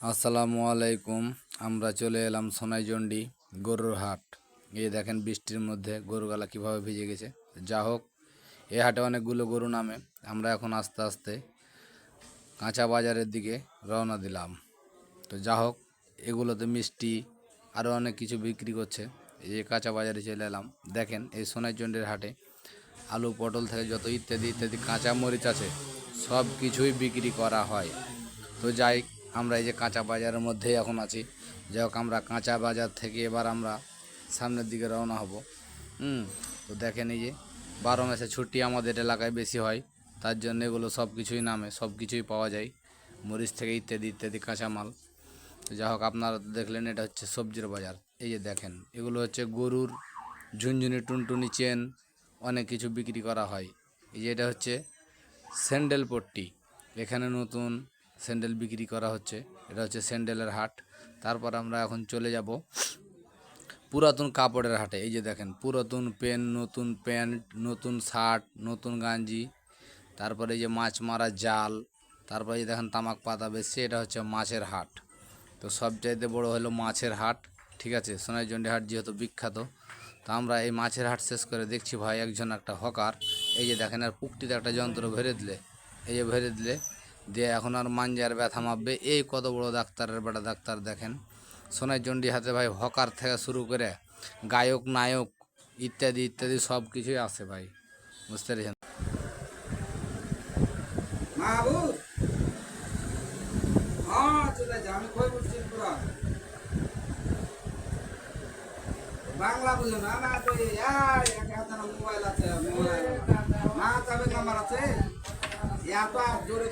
আসসালামু আলাইকুম। আমরা চলে এলাম সোনাইজন্ডি গরুর হাট। এই দেখেন বৃষ্টির মধ্যে গরুগুলা কীভাবে ভিজে গেছে। যা হোক, এই হাটে অনেকগুলো গরু নামে। আমরা এখন আস্তে আস্তে কাঁচা বাজারের দিকে রওনা দিলাম। তো যা হোক, এগুলোতে মিষ্টি আরও অনেক কিছু বিক্রি করছে। এই যে কাঁচা বাজারে চলে এলাম। দেখেন এই সোনাইজন্ডির হাটে আলু পটল থেকে যত ইত্যাদি ইত্যাদি কাঁচা মরিচ আছে সব কিছুই বিক্রি করা হয়। তো যাই, আমরা এই যে কাঁচা বাজারের মধ্যেই এখন আছি। যাই হোক, আমরা কাঁচা বাজার থেকে এবার আমরা সামনের দিকে রওনা হব। তো দেখেন এই যে 12 মাসে ছুটি আমাদের এলাকায় বেশি হয়, তার জন্য এগুলো সব কিছুই নামে, সব কিছুই পাওয়া যায়, মরিচ থেকে ইত্যাদি ইত্যাদি কাঁচামাল। তো যাই হোক, আপনারা দেখলেন এটা হচ্ছে সবজির বাজার। এই যে দেখেন এগুলো হচ্ছে গরুর ঝুনঝুনি টুনটুনি চেন, অনেক কিছু বিক্রি করা হয়। এই যে এটা হচ্ছে স্যান্ডেল পট্টি, এখানে নতুন স্যান্ডেল বিক্রি করা হচ্ছে। এটা হচ্ছে স্যান্ডেলের হাট। তারপর আমরা এখন চলে যাব পুরাতন কাপড়ের হাটে। এই যে দেখেন পুরাতন পেন, নতুন প্যান্ট, নতুন শার্ট, নতুন গাঞ্জি, তারপরে এই যে মাছ মারা জাল, তারপরে এই দেখেন তামাক পাতা বেচছে। এটা হচ্ছে মাছের হাট। তো সবচাইতে বড় হলো মাছের হাট, ঠিক আছে। সোনাইজন্ডি হাট যেহেতু বিখ্যাত, তো আমরা এই মাছের হাট শেষ করে দেখছি ভাই একজন একটা হকার, এই যে দেখেন আর পুকটিতে একটা যন্ত্র ভরে দিলে, এই যে ভরে দিলে দিয়ে এখন আর মাঞ্জার ব্যথা মাপবে। এই কত বড় ডাক্তারের বেটা ডাক্তার দেখেন। সোনাইজন্ডি হাতে ভাই হকার থেকে শুরু করে গায়ক নায়ক ইত্যাদি ইত্যাদি সব কিছুই আছে ভাই, বুঝতে পেরেছেন। বাংলা বুঝো না না তো মোবাইল আছে না যাবে নাম্বার আছে এত জোরে